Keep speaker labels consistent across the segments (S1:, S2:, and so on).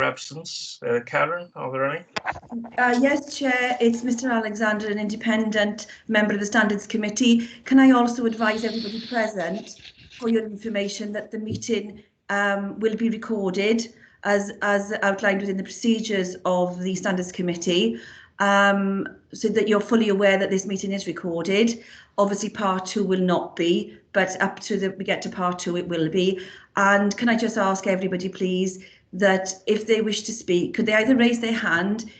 S1: absence. Karen, are there any?
S2: Yes, Chair, it's Mr. Alexander, an independent member of the Standards Committee. Can I also advise everybody present, for your information, that the meeting will be recorded as outlined within the procedures of the Standards Committee, so that you're fully aware that this meeting is recorded. Obviously, part 2 will not be, but up to we get to part 2, it will be. And can I just ask everybody, please, that if they wish to speak, could they either raise their hand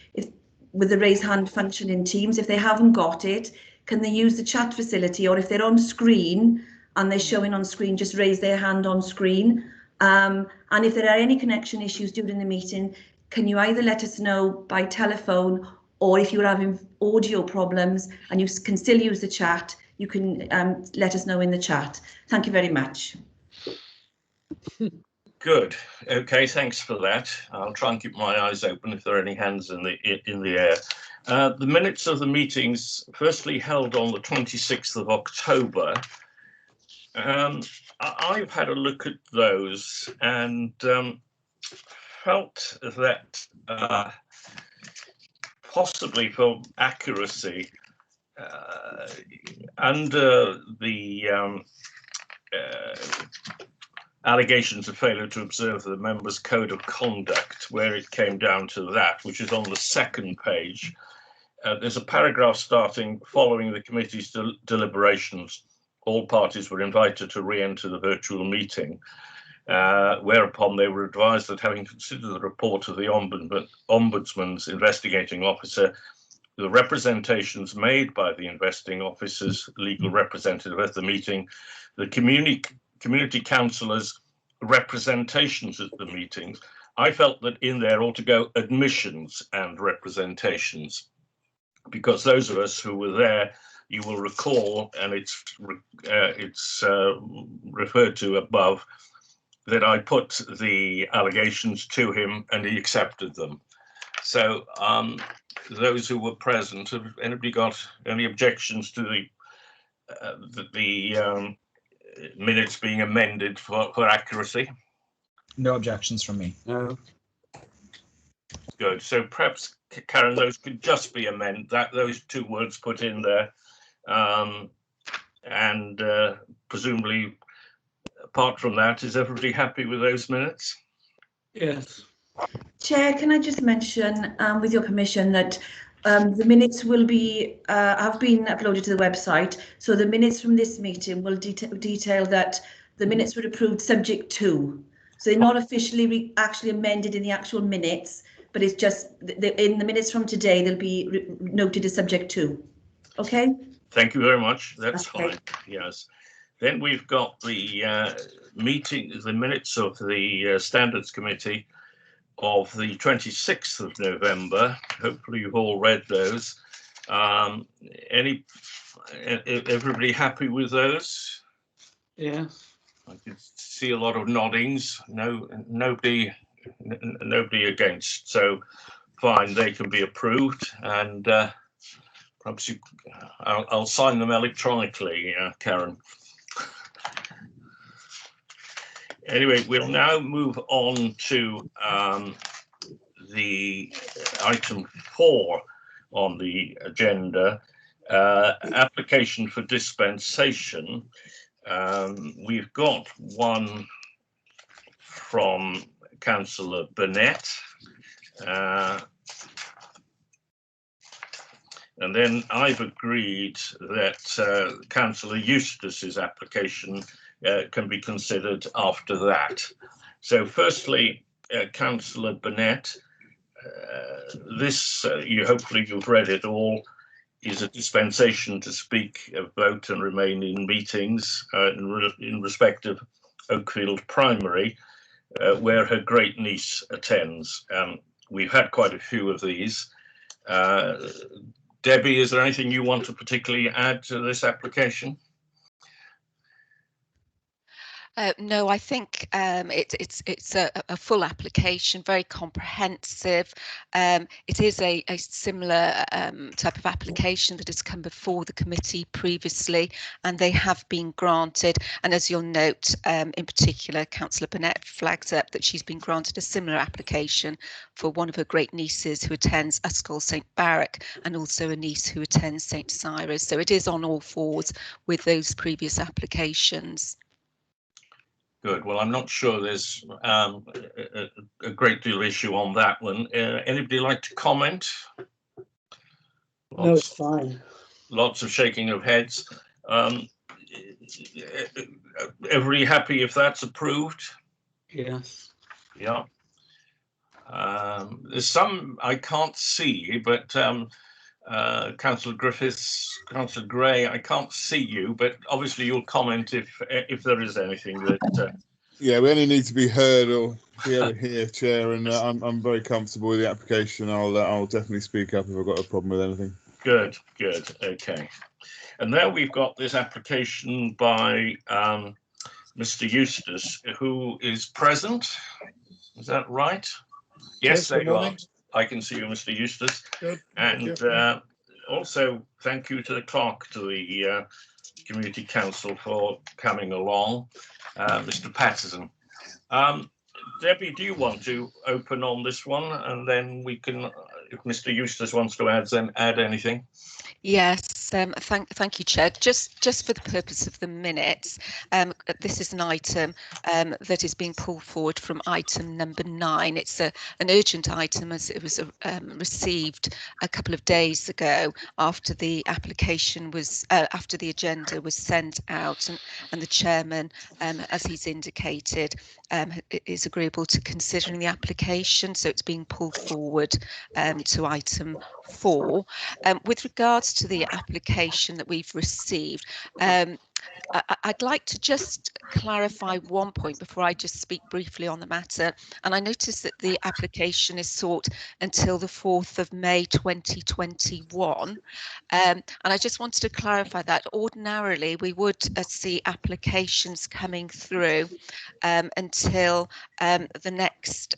S2: with the raise hand function in Teams? If they haven't got it, can they use the chat facility, or if they're on screen and they're showing on screen, just raise their hand on screen. And if there are any connection issues during the meeting, can you either let us know by telephone, or if you're having audio problems and you can still use the chat, you can let us know in the chat. Thank you very much.
S1: Good. Okay, thanks for that. I'll try and keep my eyes open if there are any hands in the air. The minutes of the meetings, firstly held on the 26th of October. I've had a look at those and felt that possibly for accuracy, under the allegations of failure to observe the members' code of conduct, where it came down to that, which is on the second page, there's a paragraph starting, following the committee's deliberations, all parties were invited to re-enter the virtual meeting, whereupon they were advised that, having considered the report of the Ombudsman's investigating officer, the representations made by the investigating officer's legal representative at the meeting, the community councillors' representations at the meetings, I felt that in there ought to go admissions and representations, because those of us who were there, you will recall, and it's referred to above, that I put the allegations to him and he accepted them. So those who were present, have anybody got any objections to the minutes being amended for accuracy?
S3: No objections from me.
S4: No.
S1: Good. So perhaps, Karen, those could just be amended, those 2 words put in there, and presumably, apart from that, is everybody happy with those minutes?
S4: Yes.
S2: Chair, can I just mention, with your permission, that the minutes will be have been uploaded to the website. So the minutes from this meeting will detail that the minutes were approved subject to. So they're not officially actually amended in the actual minutes, but it's just in the minutes from today they'll be noted as subject to. Okay.
S1: Thank you very much. That's
S2: okay.
S1: Fine. Yes. Then we've got the the minutes of the Standards Committee of the 26th of November. Hopefully you've all read those. Everybody happy with those?
S4: Yes.
S1: I can see a lot of noddings. Nobody against. So fine, they can be approved, and perhaps I'll sign them electronically, Karen. Anyway, we'll now move on to the item 4 on the agenda, application for dispensation. We've got one from Councillor Burnett, and then I've agreed that Councillor Eustace's application can be considered after that. So firstly, Councillor Burnett, this, hopefully you've read it all, is a dispensation to speak, vote and remain in meetings in respect of Oakfield Primary, where her great niece attends. We've had quite a few of these. Debbie, is there anything you want to particularly add to this application?
S5: No, I think it's a full application, very comprehensive. It is a similar type of application that has come before the committee previously, and they have been granted. And as you'll note, in particular, Councillor Burnett flags up that she's been granted a similar application for one of her great nieces who attends Yscol St Barrack, and also a niece who attends St Cyrus. So it is on all fours with those previous applications.
S1: Good. Well, I'm not sure there's a great deal of issue on that one. Anybody like to comment?
S4: No, it's fine.
S1: Lots of shaking of heads. Everybody happy if that's approved?
S4: Yes.
S1: Yeah. There's some I can't see, but Councillor Griffiths, Councillor Gray, I can't see you, but obviously you'll comment if there is anything that.
S6: Yeah, we only need to be heard or be able to hear, Chair, and I'm very comfortable with the application. I'll definitely speak up if I've got a problem with anything.
S1: Good, okay. And now we've got this application by Mr. Eustace, who is present. Is that right? Yes, there you are. I can see you, Mr. Eustace.
S6: Good.
S1: And also thank you to the clerk, to the Community Council for coming along, Mr. Patterson. Debbie, do you want to open on this one, and then we can, if Mr. Eustace wants to add anything?
S5: Yes, thank you, Chair. Just for the purpose of the minutes, this is an item that is being pulled forward from item number 9. It's an urgent item, as it was received a couple of days ago after the application was after the agenda was sent out, and the chairman, as he's indicated, is agreeable to considering the application, so it's being pulled forward to item 4. With regards to the application that we've received, I'd like to just clarify one point before I just speak briefly on the matter. And I noticed that the application is sought until the 4th of May 2021. And I just wanted to clarify that ordinarily we would see applications coming through until the next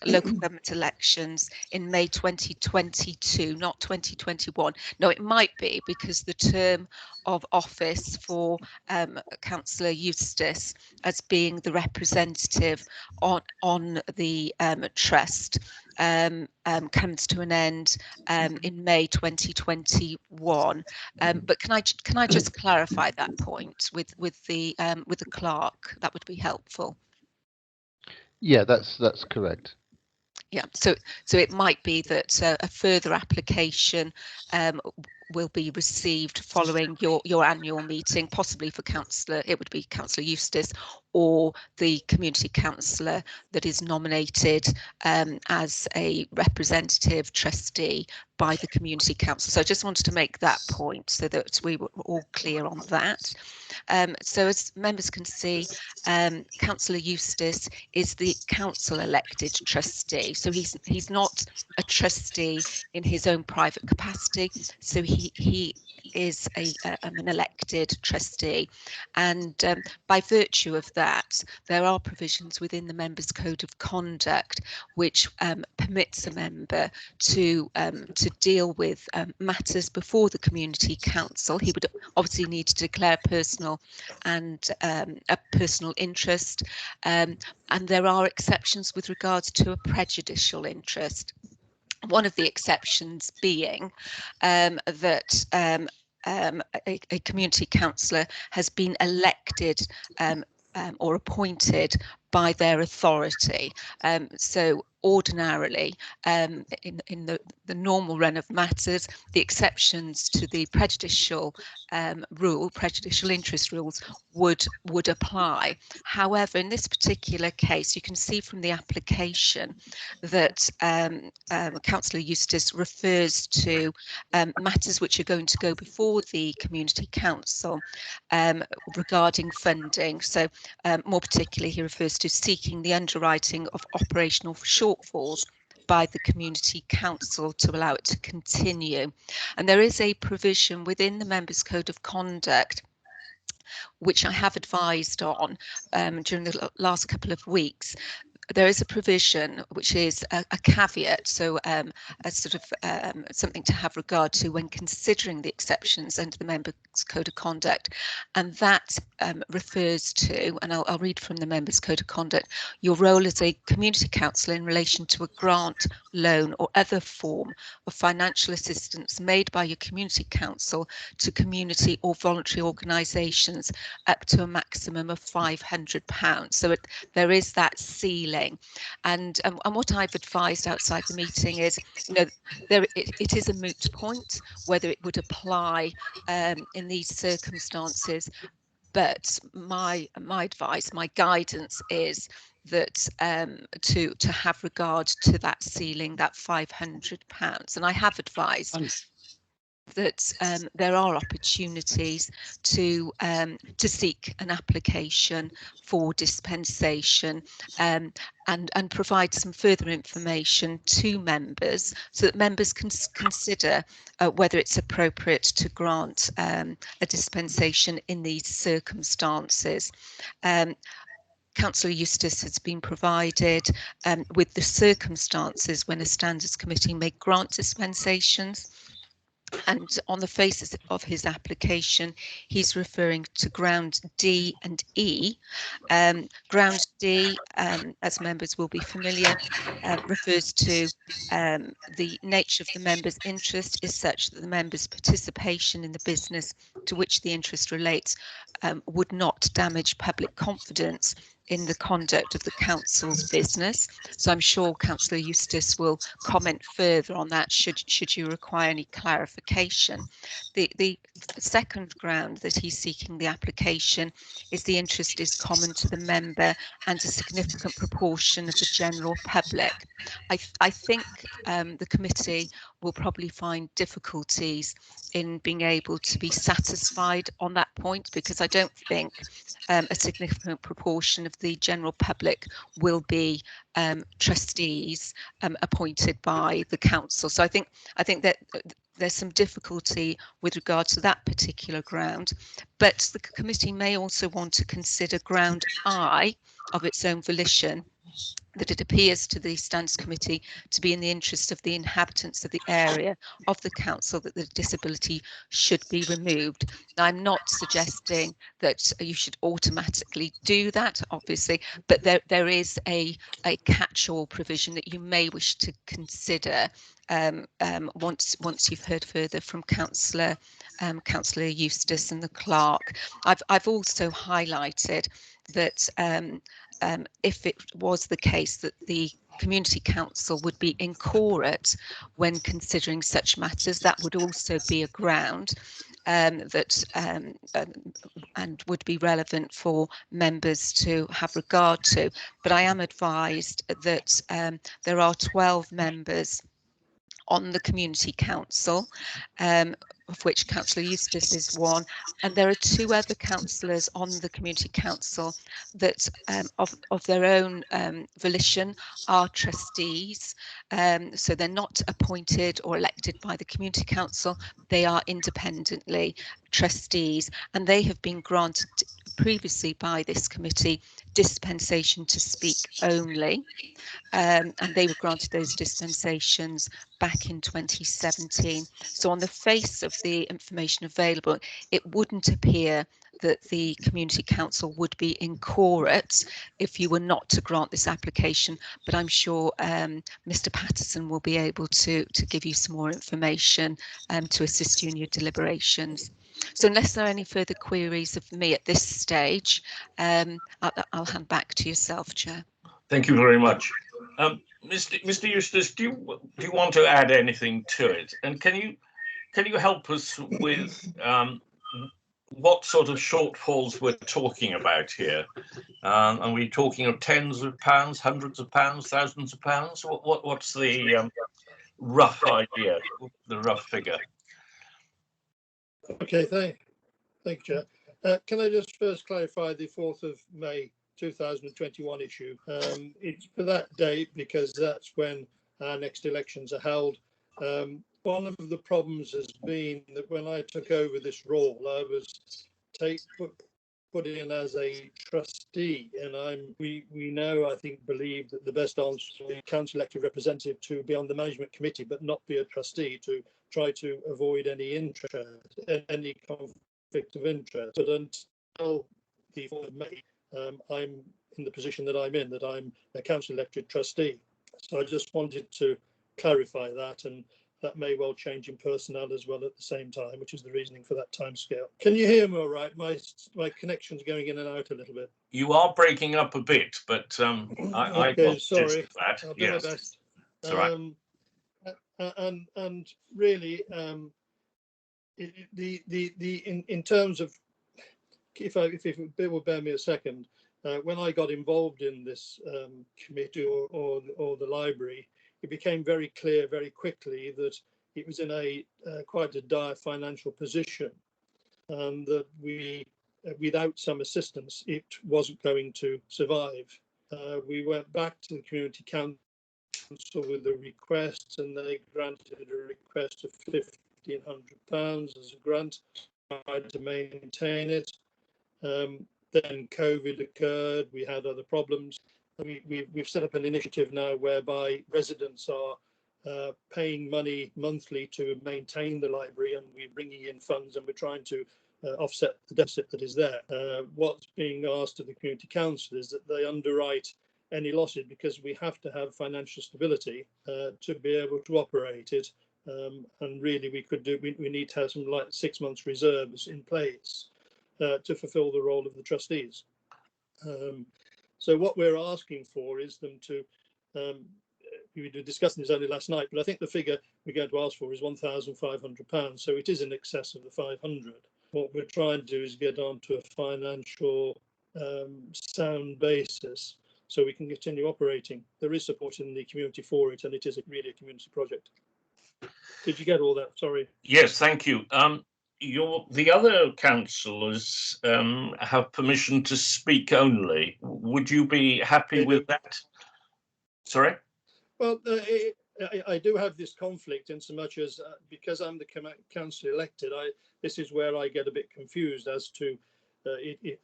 S5: local government elections in May 2022, not 2021. No, it might be because the term of office for Councillor Eustace as being the representative on the trust comes to an end in May 2021. But can I just clarify that point with the clerk? That would be helpful.
S7: Yeah, that's correct.
S5: Yeah, so it might be that a further application will be received following your annual meeting, possibly for Councillor, it would be Councillor Eustace or the community councillor that is nominated as a representative trustee by the community council. So I just wanted to make that point so that we were all clear on that. So as members can see, Councillor Eustace is the council elected trustee. So he's not a trustee in his own private capacity. So he is an elected trustee, and by virtue of that, there are provisions within the Members' Code of Conduct which permits a member to deal with matters before the Community Council. He would obviously need to declare personal and a personal interest, and there are exceptions with regards to a prejudicial interest. One of the exceptions being that a community councillor has been elected or appointed by their authority. So ordinarily, in the normal run of matters, the exceptions to the prejudicial prejudicial interest rules would apply. However, in this particular case, you can see from the application that Councillor Eustace refers to matters which are going to go before the Community Council regarding funding. So more particularly, he refers to seeking the underwriting of operational shortfalls by the Community Council to allow it to continue. And there is a provision within the Members' Code of Conduct which I have advised on during the last couple of weeks, there is a provision which is a caveat, so a sort of something to have regard to when considering the exceptions under the Members' Code of Conduct, and that refers to, and I'll read from the Members' Code of Conduct, your role as a community councillor in relation to a grant, loan or other form of financial assistance made by your community council to community or voluntary organisations up to a maximum of £500. So there is that ceiling. And what I've advised outside the meeting is, it is a moot point whether it would apply in these circumstances. But my advice, my guidance is that to have regard to that ceiling, that £500, and I have advised that there are opportunities to seek an application for dispensation and provide some further information to members so that members can consider whether it's appropriate to grant a dispensation in these circumstances. Councillor Eustace has been provided with the circumstances when a standards committee may grant dispensations. And on the face of his application, he's referring to ground D and E. Ground D, as members will be familiar, refers to the nature of the member's interest is such that the member's participation in the business to which the interest relates would not damage public confidence in the conduct of the council's business. So I'm sure Councillor Eustace will comment further on that should you require any clarification. The second ground that he's seeking the application is the interest is common to the member and a significant proportion of the general public. I think the committee will probably find difficulties in being able to be satisfied on that point, because I don't think a significant proportion of the general public will be trustees appointed by the council. So I think that there's some difficulty with regard to that particular ground, but the committee may also want to consider ground I of its own volition, that it appears to the Standards Committee to be in the interest of the inhabitants of the area of the council that the disability should be removed. Now, I'm not suggesting that you should automatically do that, obviously, but there is a catch-all provision that you may wish to consider once you've heard further from Councillor Eustace and the clerk. I've also highlighted that if it was the case that the community council would be incorrect when considering such matters, that would also be a ground that and would be relevant for members to have regard to. But I am advised that there are 12 members on the community council, of which Councillor Eustace is one, and there are 2 other councillors on the community council that of their own volition are trustees, so they're not appointed or elected by the community council, they are independently trustees, and they have been granted previously by this committee dispensation to speak only, and they were granted those dispensations back in 2017. So on the face of the information available, it wouldn't appear that the community council would be incorrect if you were not to grant this application, but I'm sure Mr. Patterson will be able to give you some more information to assist you in your deliberations. So unless there are any further queries of me at this stage, I'll hand back to yourself, Chair.
S1: Thank you very much. Mr. Eustace, do you want to add anything to it? And can you help us with what sort of shortfalls we're talking about here? Are we talking of tens of pounds, hundreds of pounds, thousands of pounds? What's the rough idea, the rough figure?
S8: Okay, thank you, Chair. Can I just first clarify the 4th of May 2021 issue? It's for that date because that's when our next elections are held. One of the problems has been that when I took over this role, I was put in as a trustee, and we now, I think, believe that the best answer is a council elected representative to be on the management committee but not be a trustee, to try to avoid any conflict of interest. But until the 4th of May, I'm in the position that I'm in, that I'm a council elected trustee. So I just wanted to clarify that, and that may well change in personnel as well at the same time, which is the reasoning for that timescale. Can you hear me all right? My connection's going in and out a little bit.
S1: You are breaking up a bit, but I got
S8: sorry.
S1: that.
S8: I'll do
S1: Yes,
S8: my best.
S1: it's all right.
S8: And really, in terms of, if it will bear me a second, when I got involved in this committee or the library, it became very clear very quickly that it was in a quite a dire financial position, and that without some assistance, it wasn't going to survive. We went back to the community council with a request, and they granted a request of £1,500 as a grant, tried to maintain it. Then COVID occurred, we had other problems. We've set up an initiative now whereby residents are paying money monthly to maintain the library, and we're bringing in funds and we're trying to offset the deficit that is there. What's being asked of the community council is that they underwrite any losses, because we have to have financial stability to be able to operate it. And really we need to have some like 6 months reserves in place to fulfill the role of the trustees. So what we're asking for is them to, we were discussing this only last night, but I think the figure we're going to ask for is £1,500. So it is in excess of the 500. What we're trying to do is get onto a financial sound basis so we can continue operating. There is support in the community for it, and it is really a community project. Did you get all that? Sorry.
S1: Yes, thank you. The other councillors have permission to speak only. Would you be happy with that? Sorry?
S8: Well, I do have this conflict in so much as because I'm the council elected, this is where I get a bit confused as to,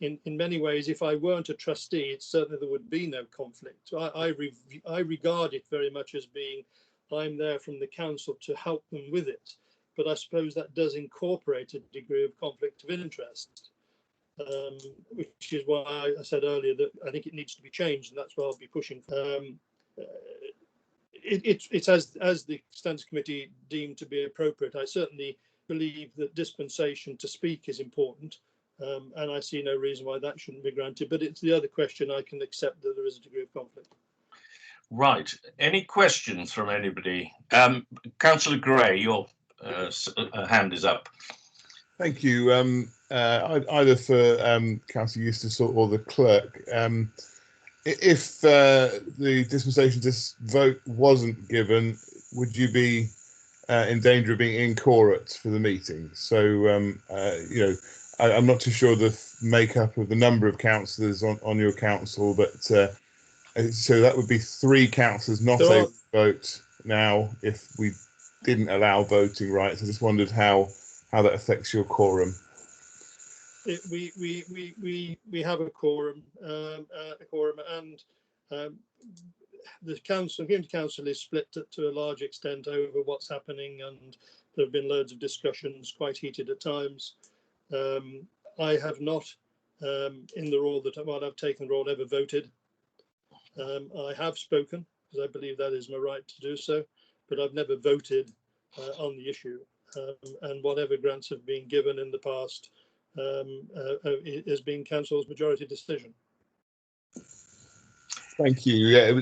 S8: in many ways, if I weren't a trustee, it certainly there would be no conflict. I regard it very much as being, I'm there from the council to help them with it. But I suppose that does incorporate a degree of conflict of interest, which is why I said earlier that I think it needs to be changed, and that's why I'll be pushing. It's as the Standards Committee deemed to be appropriate. I certainly believe that dispensation to speak is important, and I see no reason why that shouldn't be granted. But it's the other question. I can accept that there is a degree of conflict.
S1: Right. Any questions from anybody? Councillor Gray, your hand is up.
S6: Thank you. Either for Councillor Eustace or the clerk, if the dispensation to vote wasn't given, would you be in danger of being incorrect for the meeting? So, you know, I'm not too sure the makeup of the number of councillors on your council, but so that would be 3 councillors not able to vote now if we didn't allow voting rights. I just wondered how that affects your quorum.
S8: We have a quorum, and the community council is split to a large extent over what's happening, and there have been loads of discussions, quite heated at times. I have not, in the role that while I've taken the role, ever voted. I have spoken because I believe that is my right to do so, but I've never voted on the issue. And whatever grants have been given in the past has been council's majority decision.
S6: Thank you. Yeah,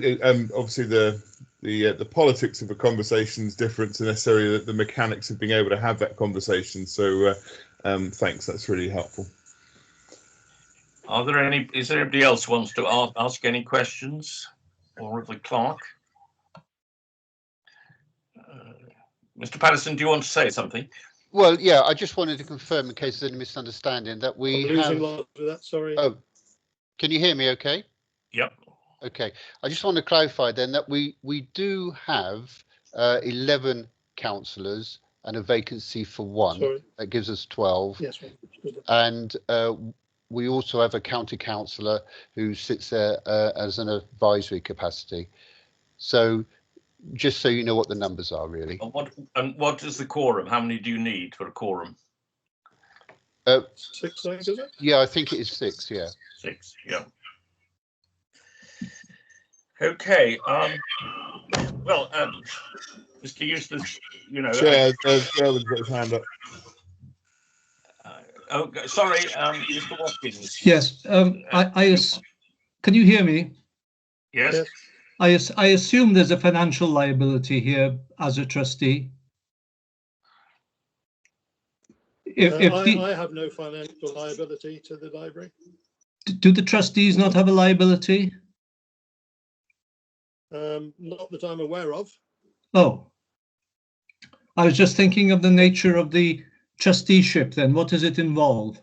S6: obviously the politics of a conversation is different to necessarily the mechanics of being able to have that conversation. So thanks, that's really helpful.
S1: Are there any? Is there anybody else who wants to ask any questions, or of the clerk? Mr. Patterson, do you want to say something?
S7: Well, yeah, I just wanted to confirm, in case there's any misunderstanding, that we have.
S8: That, sorry.
S7: Oh, can you hear me? Okay.
S1: Yep.
S7: Okay. I just want to clarify then that we do have 11 councillors and a vacancy for 1.
S8: Sorry.
S7: That gives us 12.
S8: Yes.
S7: And we also have a county councillor who sits there as an advisory capacity. So just so you know what the numbers are, really.
S1: And what is the quorum? How many do you need for a quorum?
S8: 6, I think, is it?
S7: Yeah, I think it is 6. Yeah.
S1: 6. Yeah. Okay. Well, Mr. Eustace, you know.
S6: Chair, Gerwin's got his hand up.
S1: Sorry, Mr. Watkins.
S9: Yes, can you hear me?
S1: Yes.
S9: I assume there's a financial liability here as a trustee.
S8: I have no financial liability to the library.
S9: Do the trustees not have a liability?
S8: Not that I'm aware of.
S9: Oh, I was just thinking of the nature of the trusteeship then. What does it involve?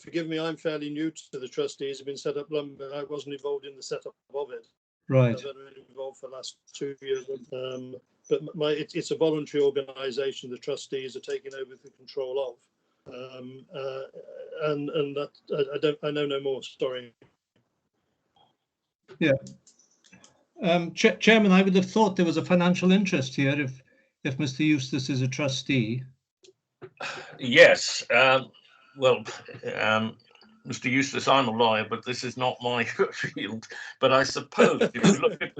S8: Forgive me, I'm fairly new to the trustees. I've been set up long, but I wasn't involved in the setup of it.
S9: Right.
S8: I've been involved for the last 2 years. But it's a voluntary organisation. The trustees are taking over the control of, and that I know no more. Sorry.
S9: Yeah. Chairman, I would have thought there was a financial interest here if Mr. Eustace is a trustee.
S1: Yes. Well, Mr. Eustace, I'm a lawyer, but this is not my field. But I suppose if you look at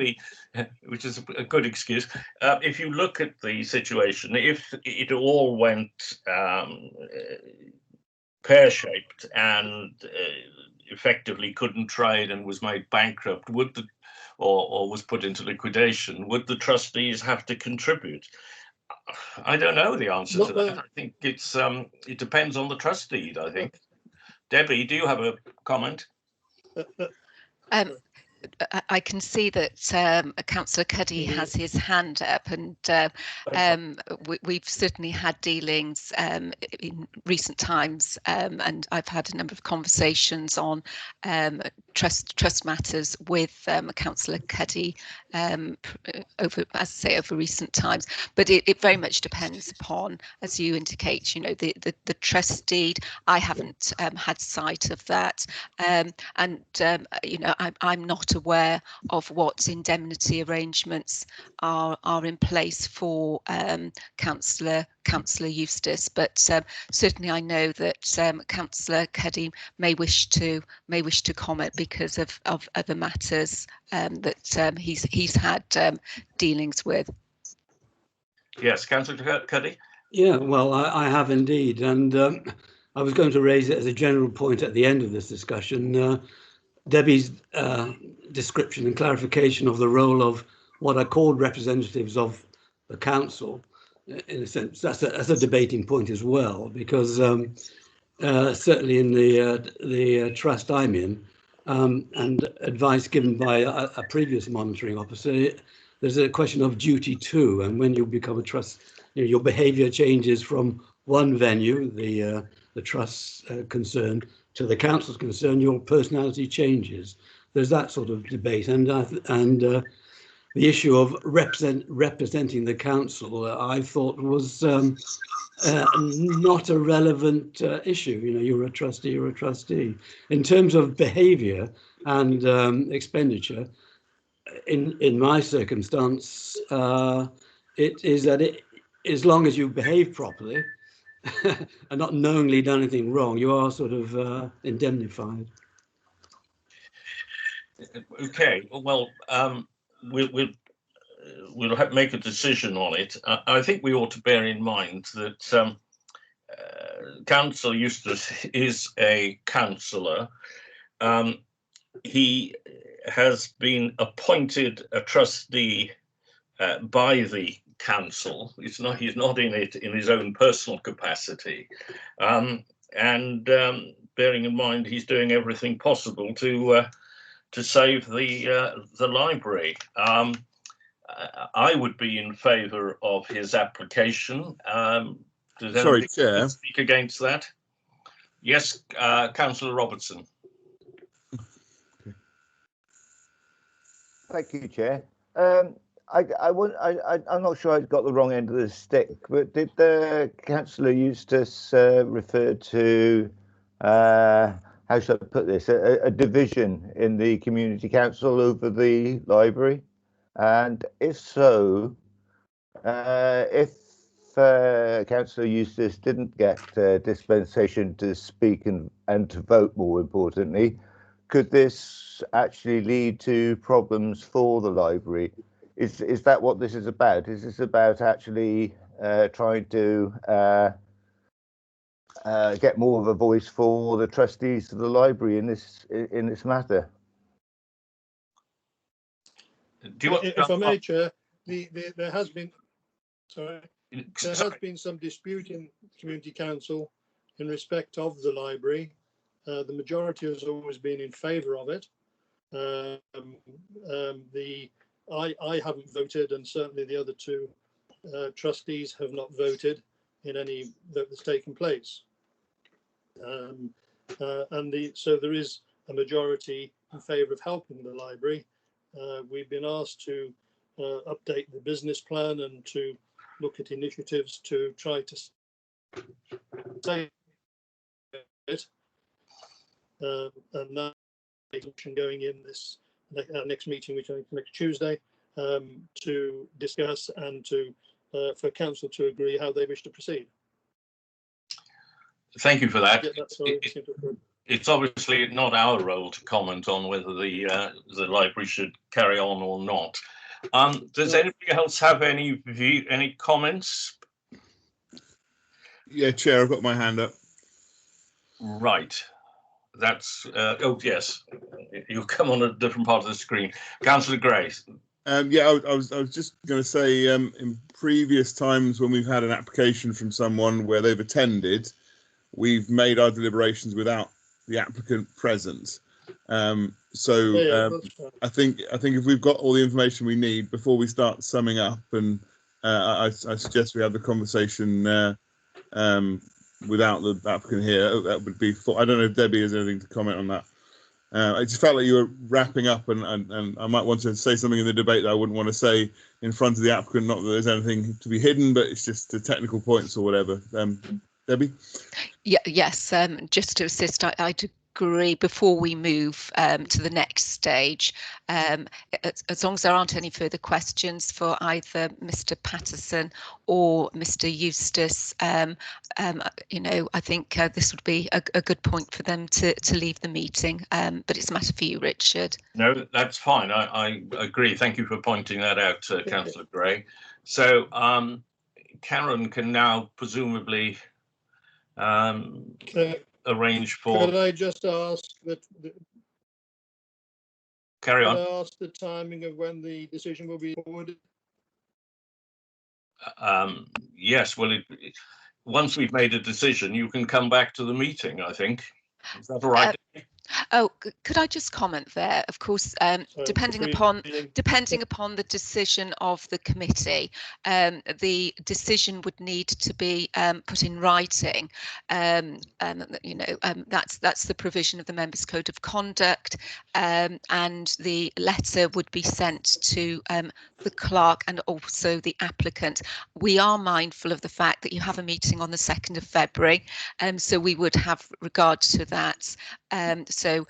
S1: which is a good excuse, if you look at the situation, if it all went pear-shaped and effectively couldn't trade and was made bankrupt, or was put into liquidation, would the trustees have to contribute? I don't know the answer to that. I think it depends on the trustee, I think. Debbie, do you have a comment?
S5: I can see that Councillor Cuddy has his hand up, and we've certainly had dealings in recent times, and I've had a number of conversations on trust matters with Councillor Cuddy over recent times. But it very much depends upon, as you indicate, you know, the trust deed. I haven't had sight of that, and you know, I'm not aware of what indemnity arrangements are in place for Councillor Eustace, but certainly I know that Councillor Cuddy may wish to comment because of other matters that he's had dealings with.
S1: Yes, Councillor Cuddy.
S4: Yeah, well, I have indeed, and I was going to raise it as a general point at the end of this discussion. Debbie's description and clarification of the role of what are called representatives of the council, in a sense, that's a debating point as well, because certainly in the trust I'm in, and advice given by a previous monitoring officer, there's a question of duty too, and when you become a trust, you know, your behaviour changes from one venue, the trust's concerned, to the council's concern, your personality changes. There's that sort of debate, and the issue of representing the council, I thought was not a relevant issue. You know, you're a trustee, you're a trustee. In terms of behaviour and expenditure, in my circumstance, it is that as long as you behave properly and not knowingly done anything wrong, you are sort of indemnified.
S1: Okay, well, we'll make a decision on it. I think we ought to bear in mind that Councillor Eustace is a councillor. He has been appointed a trustee by the council. He's not in it in his own personal capacity, and bearing in mind he's doing everything possible to save the library. I would be in favour of his application. Does
S6: Sorry,
S1: anybody
S6: Chair.
S1: speak against that? Yes, Councillor Robertson.
S10: Thank you, Chair. I'm not sure I got the wrong end of the stick, but did the Councillor Eustace refer to how should I put this? A division in the community council over the library, and if so, if Councillor Eustace didn't get dispensation to speak and to vote, more importantly, could this actually lead to problems for the library? Is that what this is about? Is this about actually trying to get more of a voice for the trustees of the library in this matter?
S1: Do you want
S8: If I may, Chair, there has been, sorry, there has been some dispute in Community Council in respect of the library. The majority has always been in favour of it. I haven't voted, and certainly the other two trustees have not voted in any that's taken place. So there is a majority in favour of helping the library. We've been asked to update the business plan and to look at initiatives to try to save it. And that going in this next meeting, which I think is next Tuesday, to discuss and to for council to agree how they wish to proceed.
S1: Thank you for that.
S8: Yeah,
S1: It's obviously not our role to comment on whether the library should carry on or not. Does anybody else have any comments?
S6: Yeah, Chair, I've got my hand up.
S1: Right. That's oh yes, you've come on a different part of the screen. Councillor Gray.
S6: Yeah, I was just going to say, in previous times when we've had an application from someone where they've attended, we've made our deliberations without the applicant present. I think if we've got all the information we need before we start summing up, and I suggest we have the conversation without the applicant here. That would be. I don't know if Debbie has anything to comment on that. I just felt like you were wrapping up, and I might want to say something in the debate that I wouldn't want to say in front of the applicant. Not that there's anything to be hidden, but it's just the technical points or whatever. Debbie?
S5: Yeah, yes, just to assist, I'd agree before we move to the next stage, as long as there aren't any further questions for either Mr. Patterson or Mr. Eustace, you know, I think this would be a good point for them to leave the meeting, but it's a matter for you, Richard.
S1: No, that's fine. I agree. Thank you for pointing that out, Councillor Gray. So Karen can now presumably arrange for.
S8: Could I just ask that?
S1: Carry on.
S8: Could I ask the timing of when the decision will be forwarded?
S1: Yes. Well, once we've made a decision, you can come back to the meeting, I think. Is that all right?
S5: Oh, could I just comment there? Of course, depending upon the decision of the committee, the decision would need to be put in writing. You know, that's the provision of the Members' Code of Conduct, and the letter would be sent to the clerk and also the applicant. We are mindful of the fact that you have a meeting on the 2nd of February, so we would have regard to that. So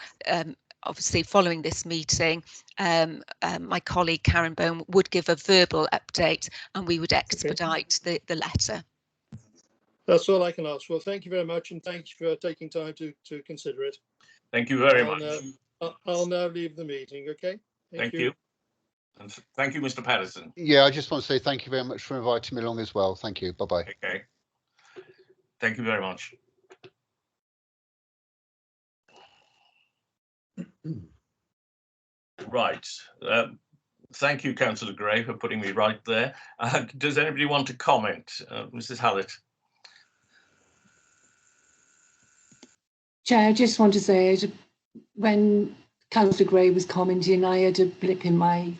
S5: obviously following this meeting, my colleague Karen Bone would give a verbal update and we would expedite the letter.
S8: That's all I can ask. Well, thank you very much, and thank you for taking time to consider it.
S1: Thank you very much.
S8: I'll now leave the meeting, okay?
S1: Thank you. And thank you, Mr. Patterson.
S7: Yeah, I just want to say thank you very much for inviting me along as well. Thank you. Bye-bye.
S1: Okay. Thank you very much. Right. Thank you, Councillor Gray, for putting me right there. Does anybody want to comment? Mrs. Hallett?
S11: Chair, I just want to say, when Councillor Gray was commenting, I had a blip in my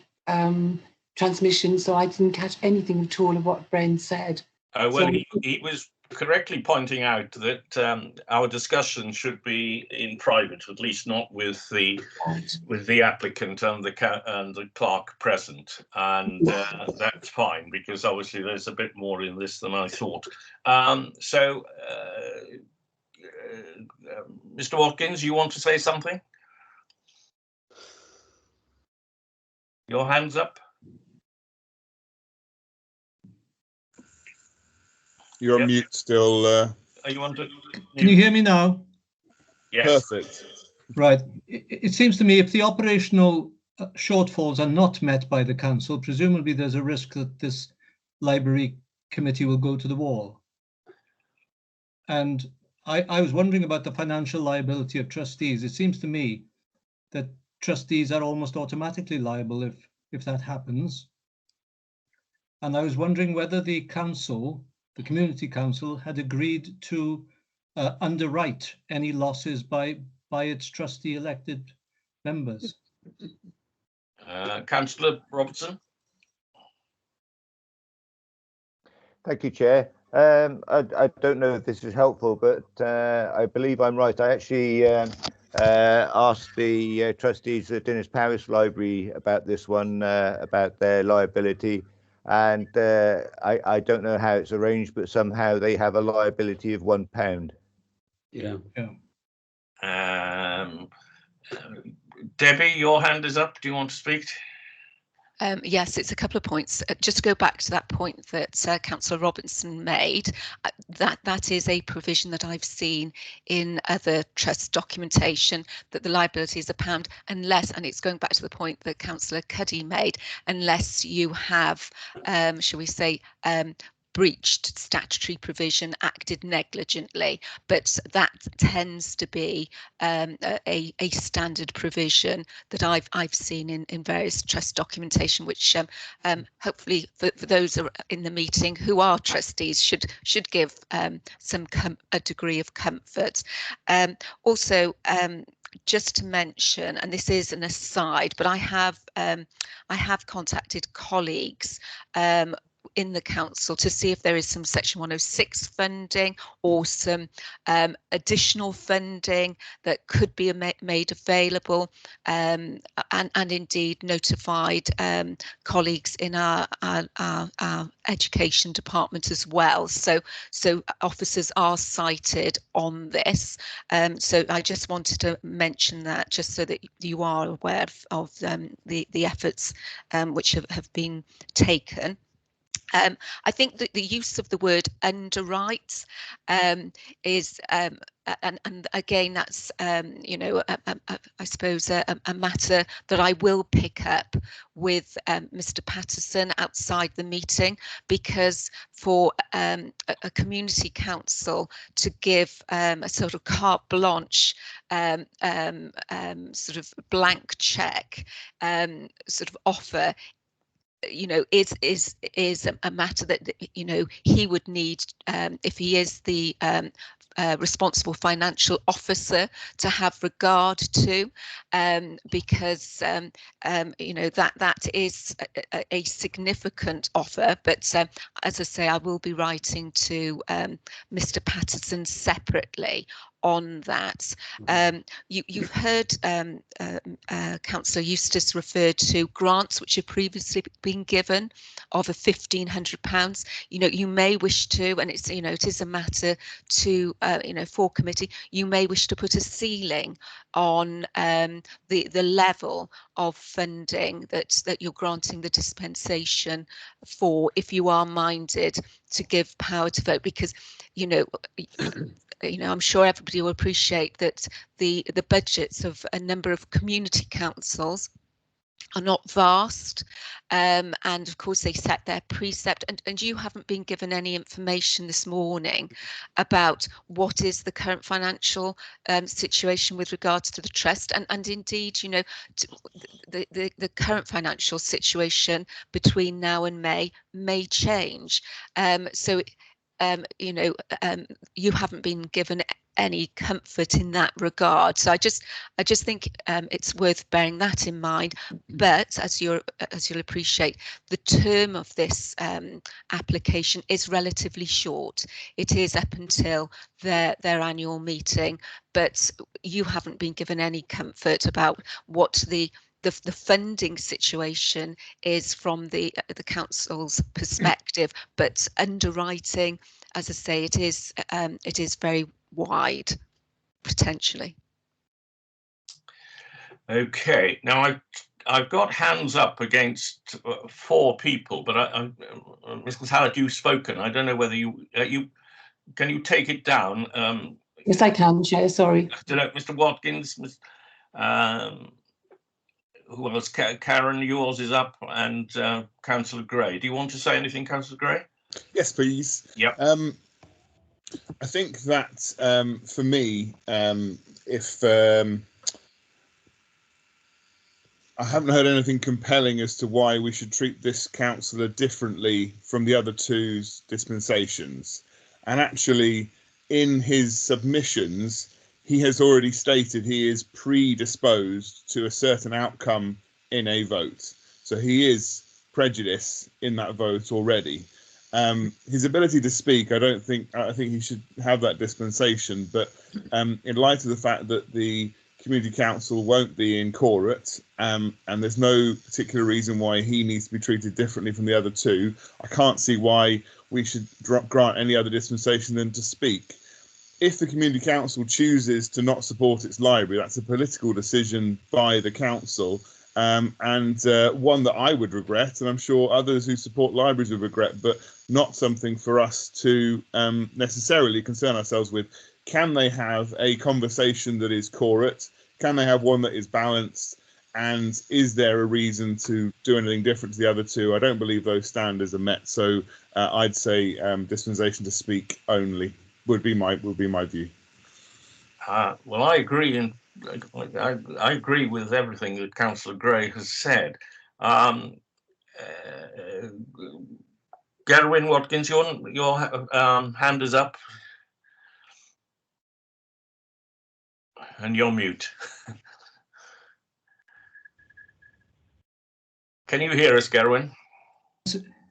S11: transmission, so I didn't catch anything at all of what Brent said.
S1: Well, so he was correctly pointing out that our discussion should be in private, at least not with the applicant and the clerk present, and that's fine, because obviously there's a bit more in this than I thought. Mr. Watkins, you want to say something? Your hand's up.
S6: You're
S1: Yep.
S6: on mute still.
S1: Are you on to?
S9: Can you hear me now?
S1: Yes.
S6: Perfect.
S9: Right. It seems to me if the operational shortfalls are not met by the council, presumably there's a risk that this library committee will go to the wall. And I was wondering about the financial liability of trustees. It seems to me that trustees are almost automatically liable if that happens. And I was wondering whether the council, the community council, had agreed to underwrite any losses by its trustee elected members.
S1: Councillor Robertson.
S10: Thank you, Chair. I don't know if this is helpful, but I believe I'm right. I actually asked the trustees at Dinas Parish Library about this one, about their liability. And I don't know how it's arranged, but somehow they have a liability of £1.
S4: Yeah.
S1: Debbie, your hand is up. Do you want to speak?
S5: Yes, it's a couple of points. Just to go back to that point that Councillor Robinson made, that is a provision that I've seen in other trust documentation, that the liability is £1 unless, and it's going back to the point that Councillor Cuddy made, unless you have, shall we say, breached statutory provision, acted negligently, but that tends to be a standard provision that I've seen in various trust documentation, which hopefully for those in the meeting who are trustees should give a degree of comfort. Also, just to mention, and this is an aside, but I have contacted colleagues in the council to see if there is some Section 106 funding or some additional funding that could be made available, and indeed notified colleagues in our education department as well. So officers are cited on this. So I just wanted to mention that, just so that you are aware of the efforts which have been taken. I think that the use of the word underwrite is, and again, that's I suppose a matter that I will pick up with Mr. Patterson outside the meeting, because for a community council to give a sort of carte blanche, sort of blank check sort of offer, is a matter that he would need, if he is the responsible financial officer, to have regard to, because that is a significant offer. But as I say, I will be writing to Mr. Patterson separately on that. You've heard Councillor Eustace referred to grants which have previously been given of £1,500. You may wish to, and it's it is a matter to for committee, you may wish to put a ceiling on the level of funding that you're granting the dispensation for, if you are minded to give power to vote, because I'm sure everybody will appreciate that the budgets of a number of community councils are not vast, and of course they set their precept, and you haven't been given any information this morning about what is the current financial situation with regards to the trust, and indeed the current financial situation between now and may change, so you haven't been given any comfort in that regard. So I just think it's worth bearing that in mind. But as you'll appreciate, the term of this application is relatively short. It is up until their annual meeting, but you haven't been given any comfort about what the funding situation is from the council's perspective. But underwriting, as I say, it is very wide, potentially.
S1: Okay, now I've got hands up against 4 people, but Ms. Hallett, you've spoken. I don't know whether can you take it down?
S11: Yes, I can, Chair, sorry.
S1: I don't know, Mr. Watkins, who else? Karen, yours is up, and Councillor Gray. Do you want to say anything, Councillor Gray?
S6: Yes, please.
S1: Yeah.
S6: I think that for me, if I haven't heard anything compelling as to why we should treat this councillor differently from the other 2 dispensations. And actually, in his submissions, he has already stated he is predisposed to a certain outcome in a vote. So he is prejudiced in that vote already. His ability to speak, I think he should have that dispensation. But in light of the fact that the Community Council won't be in Corot, and there's no particular reason why he needs to be treated differently from the other 2, I can't see why we should grant any other dispensation than to speak. If the Community Council chooses to not support its library, that's a political decision by the council, and one that I would regret, and I'm sure others who support libraries would regret, but not something for us to necessarily concern ourselves with. Can they have a conversation that is correct? Can they have one that is balanced? And is there a reason to do anything different to the other 2? I don't believe those standards are met. So I'd say dispensation to speak only would be my view.
S1: Well, I agree, and I agree with everything that Councillor Gray has said. Gerwin Watkins, your hand is up. And you're mute. Can you hear us, Gerwin?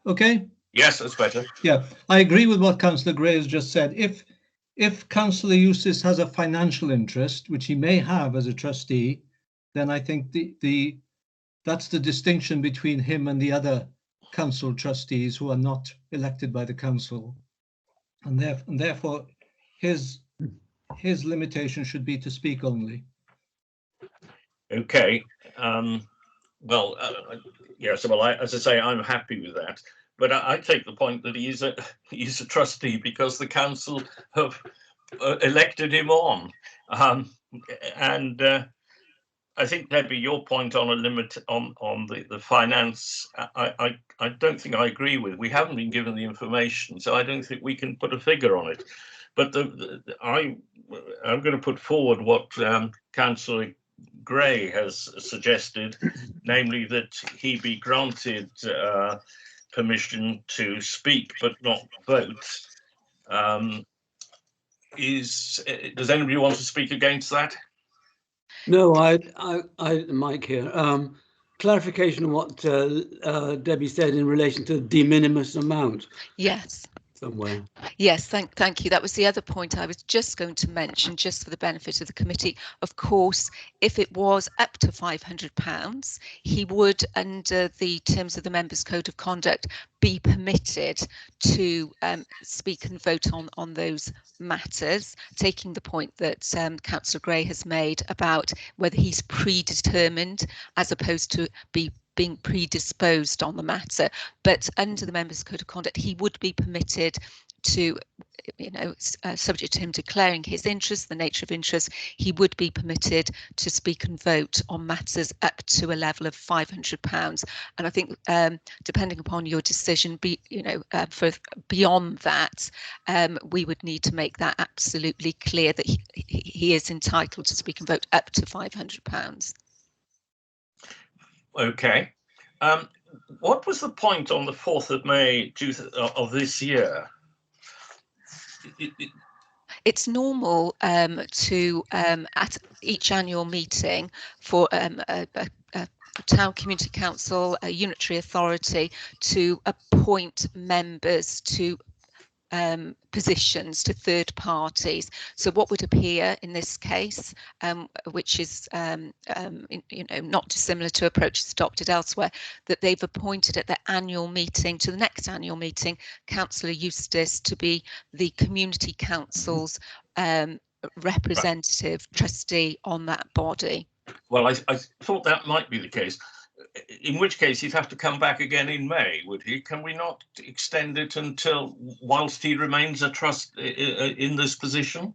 S9: Okay.
S1: Yes, that's better.
S9: Yeah, I agree with what Councillor Gray has just said. If Councillor Eustace has a financial interest, which he may have as a trustee, then I think that's the distinction between him and the other council trustees who are not elected by the council, and therefore his limitation should be to speak only.
S1: Okay. Well, yes. Well, as I say, I'm happy with that. But I take the point that he's a trustee because the council have elected him on. And I think, Debbie, your point on a limit on the finance, I don't think I agree with. We haven't been given the information, so I don't think we can put a figure on it. But I'm going to put forward what Councillor Gray has suggested, namely that he be granted permission to speak but not vote. Does anybody want to speak against that?
S4: No, Mike here. Clarification on what Debbie said in relation to the de minimis amount.
S5: Yes.
S4: Somewhere.
S5: Yes, thank you. That was the other point I was just going to mention, just for the benefit of the committee. Of course, if it was up to £500, he would, under the terms of the Members' Code of Conduct, be permitted to speak and vote on those matters, taking the point that Councillor Gray has made about whether he's predetermined as opposed to being predisposed on the matter. But under the Members' Code of Conduct, he would be permitted to, subject to him declaring his interest, the nature of interest, he would be permitted to speak and vote on matters up to a level of £500. And I think, depending upon your decision, for beyond that, we would need to make that absolutely clear that he is entitled to speak and vote up to £500.
S1: Okay. What was the point on the 4th of May of this year?
S5: It's normal to at each annual meeting for a town community council, a unitary authority, to appoint members to positions to third parties. So what would appear in this case, which is not dissimilar to approaches adopted elsewhere, that they've appointed at their annual meeting, to the next annual meeting, Councillor Eustace to be the Community Council's representative trustee on that body.
S1: Well, I thought that might be the case. In which case he'd have to come back again in May, would he? Can we not extend it until whilst he remains a trust in this position?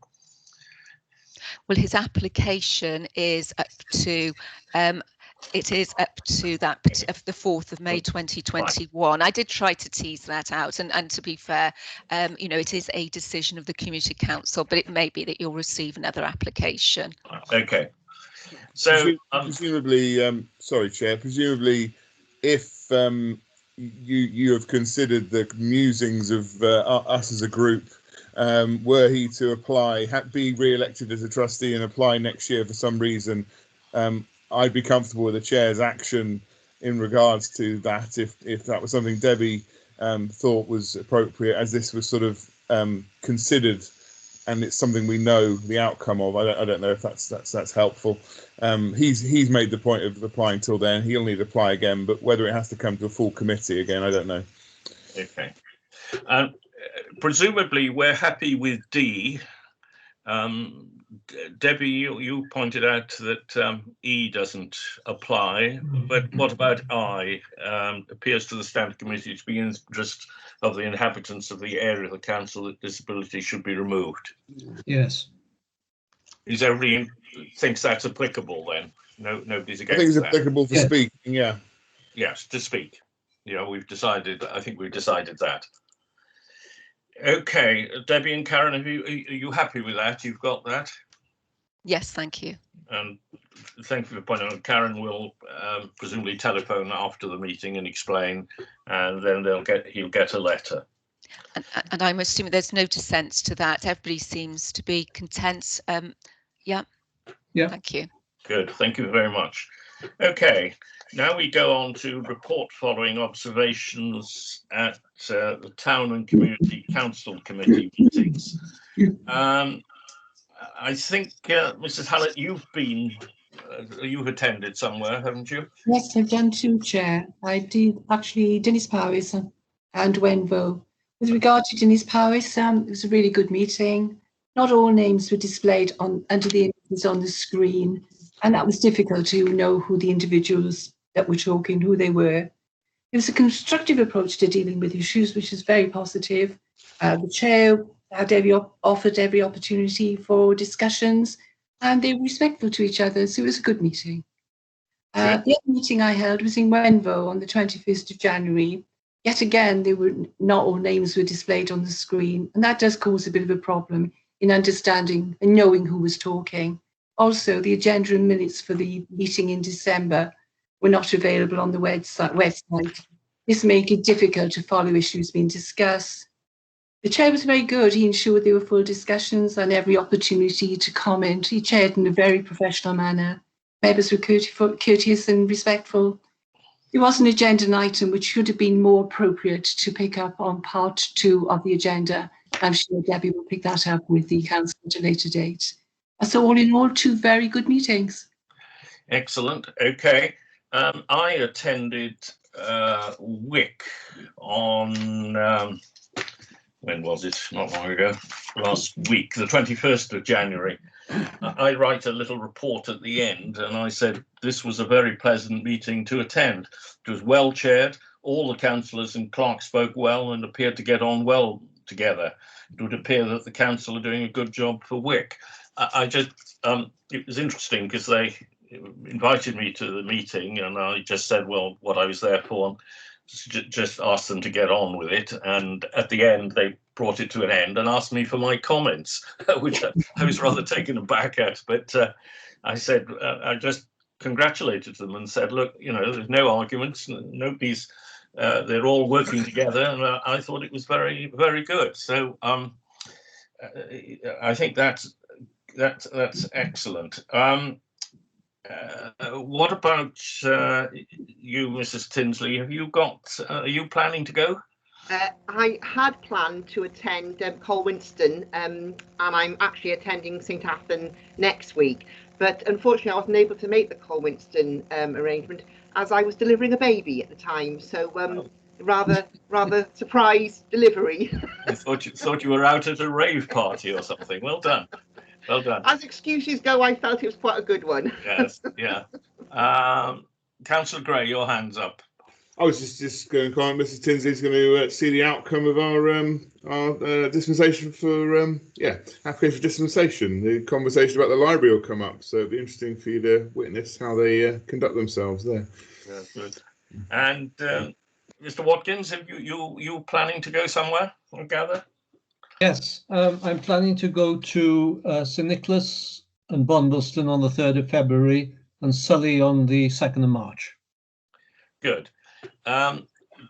S5: Well, his application is up to it is up to that of the 4th of May 2021. I did try to tease that out, and to be fair, it is a decision of the Community Council, but it may be that you'll receive another application. Okay.
S1: So
S6: presumably, sorry, Chair. Presumably, if you have considered the musings of us as a group, were he to apply, be re-elected as a trustee and apply next year for some reason, I'd be comfortable with the Chair's action in regards to that. If that was something Debbie thought was appropriate, as this was sort of considered. And it's something we know the outcome of. I don't know if that's helpful. He's made the point of applying till then. He'll need to apply again, but whether it has to come to a full committee again, I don't know.
S1: Okay. Presumably, we're happy with D. Debbie, you pointed out that E doesn't apply, but what about I? Appears to the Standing Committee to be in the interest of the inhabitants of the area of the council that disability should be removed.
S9: Yes.
S1: Is everybody thinks that's applicable then? Nobody's against that.
S6: I think it's applicable for speaking, yeah.
S1: Yes, to speak. We've decided, I think we've decided that. Okay, Debbie and Karen, are you happy with that? You've got that?
S5: Yes, thank you.
S1: And thank you for pointing out. Karen will presumably telephone after the meeting and explain, and then he'll get a letter.
S5: And I'm assuming there's no dissent to that. Everybody seems to be content. Yeah. Thank you.
S1: Good. Thank you very much. Okay. Now we go on to report following observations at the Town and Community Council Committee meetings. I think, Mrs. Hallett, you've attended somewhere, haven't you?
S11: Yes, I've done two, Chair. I did actually Dinas Powys and Wenvo. With regard to Dinas Powys, it was a really good meeting. Not all names were displayed under the images on the screen, and that was difficult to know who the individuals that were talking, who they were. It was a constructive approach to dealing with issues, which is very positive. The Chair had offered every opportunity for discussions, and they were respectful to each other, so it was a good meeting. The other meeting I held was in Wenvo on the 21st of January. Yet again, not all names were displayed on the screen, and that does cause a bit of a problem in understanding and knowing who was talking. Also, the agenda and minutes for the meeting in December were not available on the website. This made it difficult to follow issues being discussed. The Chair was very good. He ensured there were full discussions and every opportunity to comment. He chaired in a very professional manner. Members were courteous and respectful. It was an agenda item which should have been more appropriate to pick up on part 2 of the agenda. I'm sure Debbie will pick that up with the council at a later date. So all in all, 2 very good meetings.
S1: Excellent. Okay. I attended WIC on, when was it? Not long ago. Last week, the 21st of January. I write a little report at the end, and I said this was a very pleasant meeting to attend. It was well chaired. All the councillors and clerks spoke well and appeared to get on well together. It would appear that the council are doing a good job for WIC. It was interesting because they invited me to the meeting, and I just said, well, what I was there for, just asked them to get on with it. And at the end, they brought it to an end and asked me for my comments, which I was rather taken aback at. But I said, I just congratulated them and said, look, there's no arguments, nobody's, they're all working together. And I thought it was very, very good. So I think that's excellent. What about you, Mrs. Tinsley? Have you got? Are you planning to go?
S12: I had planned to attend Colwinston, and I'm actually attending St Athan next week. But unfortunately, I wasn't able to make the Colwinston arrangement as I was delivering a baby at the time. So rather surprise delivery.
S1: I thought you were out at a rave party or something. Well done. Well done.
S12: As excuses go, I felt it was quite a good one.
S1: Yes, yeah. Councillor Gray, your hand's up.
S6: I was just going to comment. Mrs. Tinsley's going to see the outcome of our dispensation for application for dispensation. The conversation about the library will come up, so it'll be interesting for you to witness how they conduct themselves there.
S1: Yeah, good. And Mr. Watkins, have you planning to go somewhere? I gather.
S9: Yes, I'm planning to go to St Nicholas and Bondleston on the 3rd of February and Sully on the 2nd of March.
S1: Good.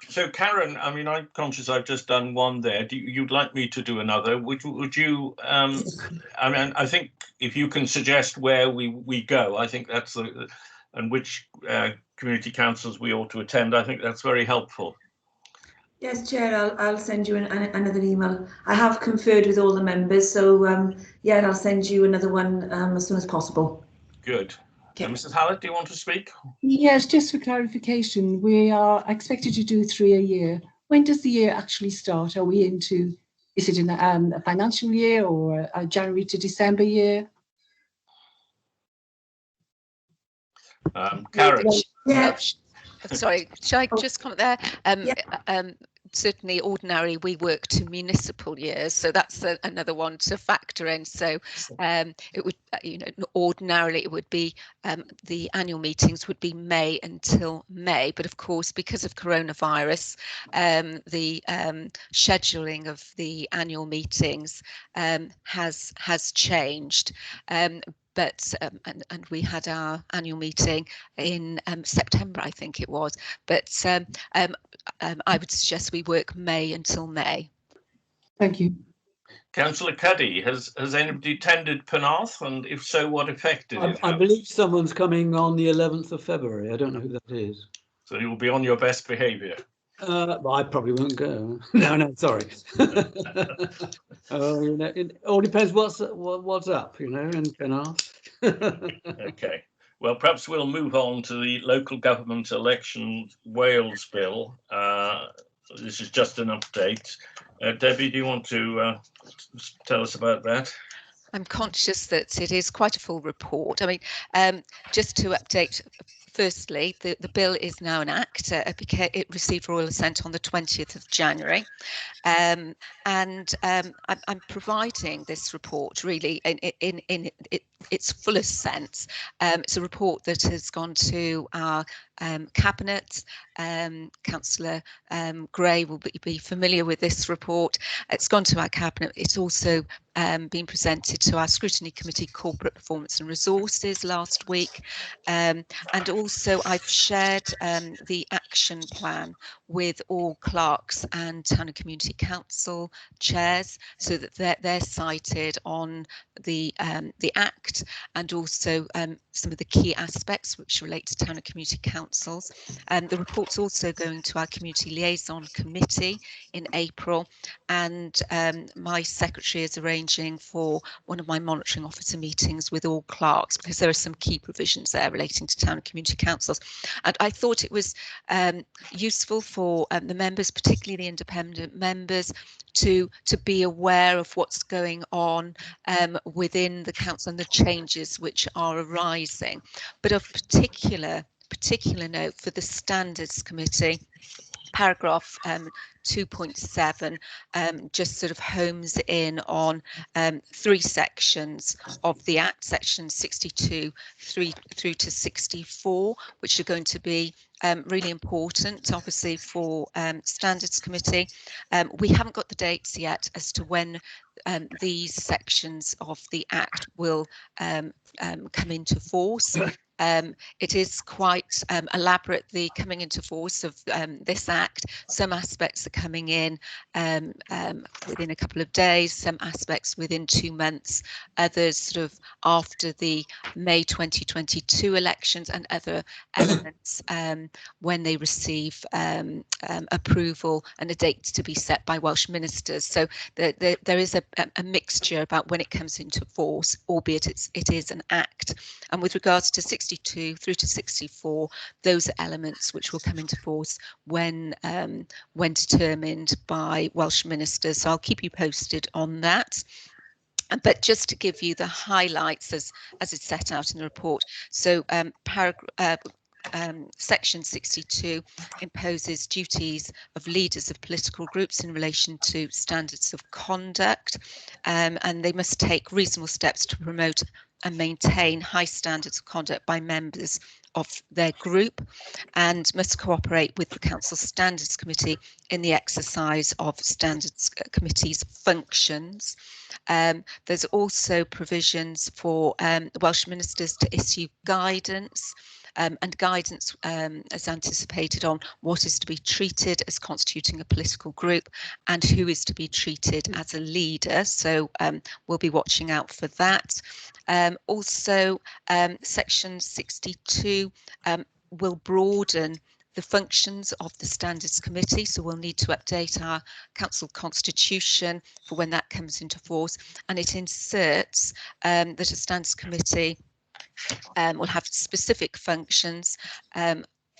S1: So Karen, I mean, I'm conscious I've just done one there. You'd like me to do another? Would you? I mean, I think if you can suggest where we go, I think that's and which community councils we ought to attend. I think that's very helpful.
S2: Yes, Chair, I'll send you another email. I have conferred with all the members, so yeah, I'll send you another one as soon as possible.
S1: Good.
S2: Okay.
S1: Mrs. Hallett, do you want to speak?
S11: Yes, just for clarification, we are expected to do 3 a year. When does the year actually start? Are we into, is it in a financial year or a January to December year?
S1: Karen.
S2: Yeah.
S5: Sorry, shall I just comment there? Certainly, ordinarily we work to municipal years, so that's another one to factor in. So it would, ordinarily it would be the annual meetings would be May until May, but of course, because of coronavirus, the scheduling of the annual meetings has changed. But and we had our annual meeting in September, I think it was. But I would suggest we work May until May.
S11: Thank you.
S1: Councillor Cuddy, has anybody attended Penarth, and if so, what effect did it have?
S4: I believe someone's coming on the 11th of February. I don't know who that is.
S1: So you'll be on your best behaviour.
S4: Well, I probably won't go. No, sorry. It all depends what's up, in Penarth.
S1: Okay. Well, perhaps we'll move on to the local government election Wales bill. This is just an update. Debbie, do you want to tell us about that?
S5: I'm conscious that it is quite a full report. I mean, just to update. Firstly, the bill is now an act. It received royal assent on the 20th of January. And I'm providing this report really in its fullest sense. It's a report that has gone to our cabinet. Councillor Gray will be familiar with this report. It's gone to our cabinet. It's also been presented to our scrutiny committee, corporate performance and resources last week. And also I've shared the action plan with all clerks and town and community council chairs, so that they're cited on the act, and also some of the key aspects which relate to town and community councils. The report's also going to our community liaison committee in April, and my secretary is arranging for one of my monitoring officer meetings with all clerks, because there are some key provisions there relating to town and community councils. And I thought it was useful for the members, particularly the independent members, to be aware of what's going on within the council and the changes which are arising. But of particular note for the Standards Committee, paragraph 2.7 just sort of homes in on 3 sections of the Act, section 62 through to 64, which are going to be really important, obviously, for Standards Committee. We haven't got the dates yet as to when these sections of the Act will come into force. It is quite elaborately coming into force of this Act. Some aspects are coming in within a couple of days, some aspects within 2 months, others sort of after the May 2022 elections, and other elements when they receive approval and a date to be set by Welsh ministers. So there is a mixture about when it comes into force, albeit it is an Act. And with regards to 62 through to 64, those are elements which will come into force when determined by Welsh ministers. So I'll keep you posted on that. But just to give you the highlights as it's set out in the report. So Section 62 imposes duties of leaders of political groups in relation to standards of conduct, and they must take reasonable steps to promote and maintain high standards of conduct by members of their group, and must cooperate with the Council Standards Committee in the exercise of Standards Committee's functions. There's also provisions for Welsh ministers to issue guidance, and guidance as anticipated on what is to be treated as constituting a political group and who is to be treated as a leader. So we'll be watching out for that. Also, Section 62 will broaden the functions of the Standards Committee, so we'll need to update our Council Constitution for when that comes into force, and it inserts that a Standards Committee will have specific functions.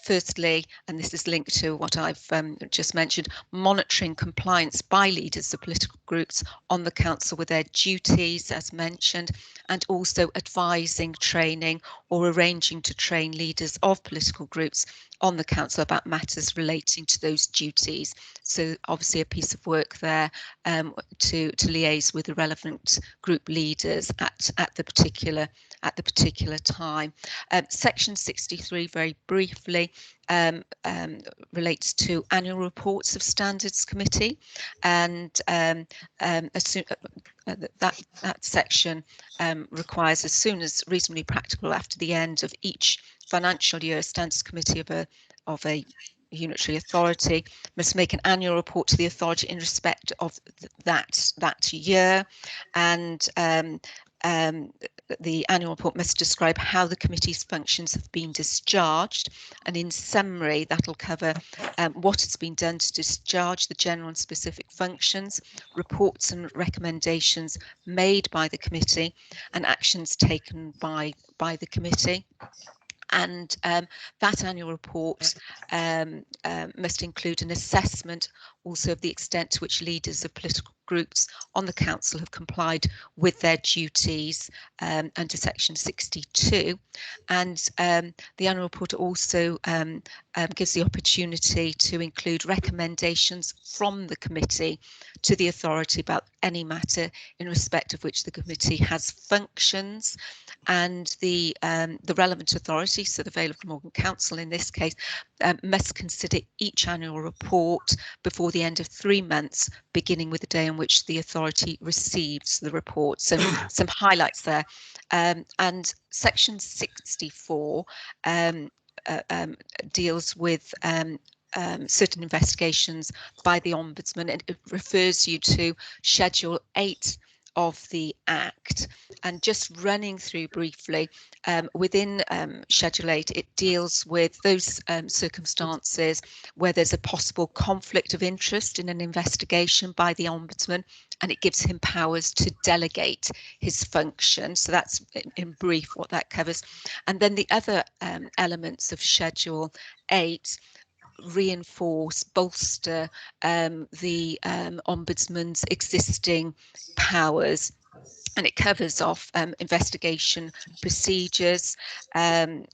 S5: Firstly, and this is linked to what I've just mentioned, monitoring compliance by leaders of political groups on the council with their duties, as mentioned, and also advising, training or arranging to train leaders of political groups on the council about matters relating to those duties. So obviously a piece of work there to liaise with the relevant group leaders at the particular time. Section 63, very briefly, relates to annual reports of Standards Committee, and that section requires, as soon as reasonably practical after the end of each financial year, Standards Committee of a unitary authority must make an annual report to the authority in respect of that year, and the annual report must describe how the committee's functions have been discharged, and in summary that'll cover what has been done to discharge the general and specific functions, reports and recommendations made by the committee, and actions taken by the committee. And that annual report must include an assessment also of the extent to which leaders of political groups on the council have complied with their duties under Section 62. And the annual report also gives the opportunity to include recommendations from the committee to the authority about any matter in respect of which the committee has functions, and the relevant authority, so the Vale of Glamorgan Council in this case, must consider each annual report before the end of 3 months, beginning with the day on which the authority receives the report. So some highlights there. And Section 64 deals with certain investigations by the Ombudsman, and it refers you to Schedule 8 of the Act. And just running through briefly, within Schedule 8, it deals with those circumstances where there's a possible conflict of interest in an investigation by the Ombudsman, and it gives him powers to delegate his function. So that's in brief what that covers. And then the other elements of Schedule 8 reinforce, bolster the Ombudsman's existing powers, and it covers off investigation procedures, and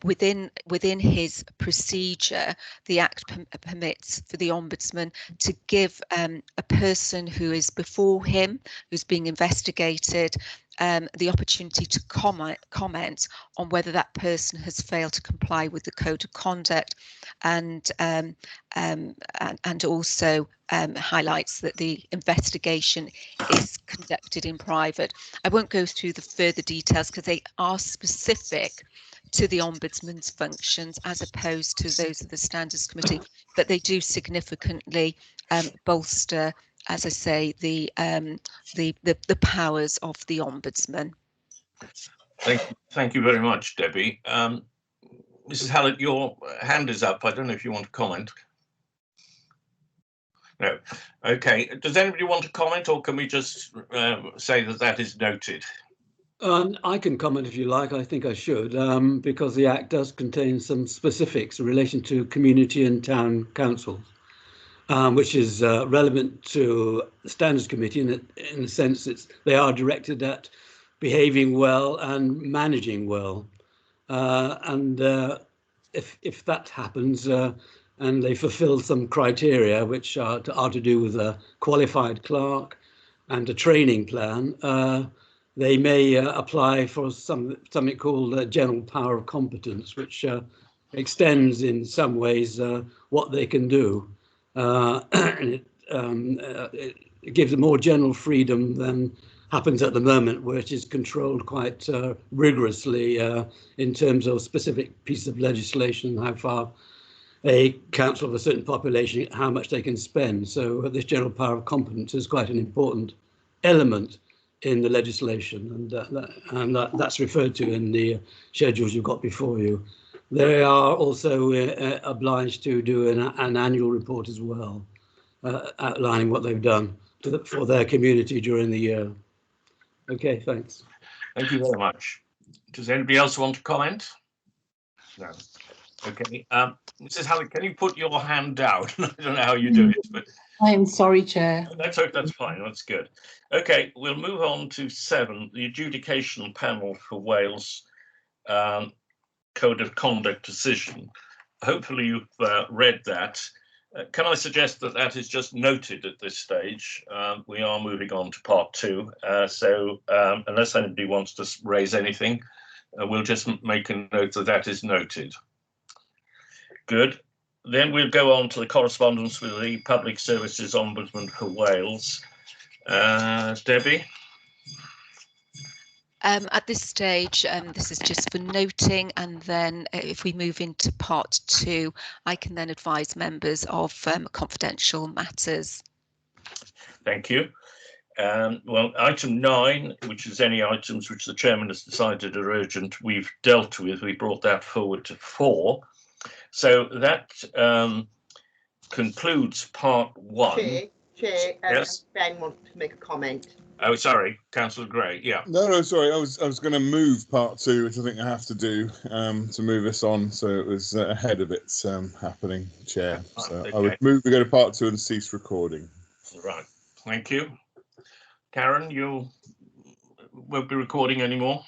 S5: within his procedure, the Act permits for the Ombudsman to give a person who is before him, who's being investigated, the opportunity to comment on whether that person has failed to comply with the code of conduct, and also highlights that the investigation is conducted in private. I won't go through the further details because they are specific to the Ombudsman's functions as opposed to those of the Standards Committee, but they do significantly bolster, as I say, the powers of the Ombudsman.
S1: Thank you very much, Debbie. Mrs. Hallett, your hand is up. I don't know if you want to comment. No. Okay. Does anybody want to comment, or can we just say that that is noted?
S4: I can comment if you like. I think I should, because the Act does contain some specifics in relation to community and town councils, which is relevant to the Standards Committee in the sense they are directed at behaving well and managing well. And if that happens and they fulfill some criteria which are to do with a qualified clerk and a training plan, they may apply for something called general power of competence, which extends in some ways what they can do. It gives a more general freedom than happens at the moment, where it is controlled quite rigorously in terms of specific pieces of legislation, how far a council of a certain population, how much they can spend. So this general power of competence is quite an important element in the legislation, and that's referred to in the schedules you've got before you. They are also obliged to do an annual report as well, outlining what they've done for their community during the year. Okay, thanks.
S1: Thank you very much. Does anybody else want to comment? No. Okay. Mrs. Hallett, can you put your hand down? I don't know how you do it, but
S11: I am sorry, Chair.
S1: that's fine. That's good. Okay, we'll move on to 7, the adjudication panel for Wales Code of Conduct decision. Hopefully you've read that. Can I suggest that that is just noted at this stage? We are moving on to part 2. So unless anybody wants to raise anything, we'll just make a note that that is noted. Good. Then we'll go on to the correspondence with the Public Services Ombudsman for Wales. Debbie?
S5: At this stage, this is just for noting, and then if we move into part 2, I can then advise members of confidential matters.
S1: Thank you. Well, item 9, which is any items which the chairman has decided are urgent, we've dealt with. We brought that forward to 4. So that concludes part 1.
S12: Chair,
S1: yes.
S12: Ben wants to make a comment.
S1: Oh, sorry, Councillor Gray. Yeah.
S6: No, sorry. I was going to move part 2, which I think I have to do to move us on. So it was ahead of it happening, Chair. So
S1: okay.
S6: I would move. We go to part 2 and cease recording.
S1: Right. Thank you, Karen. You won't be recording anymore.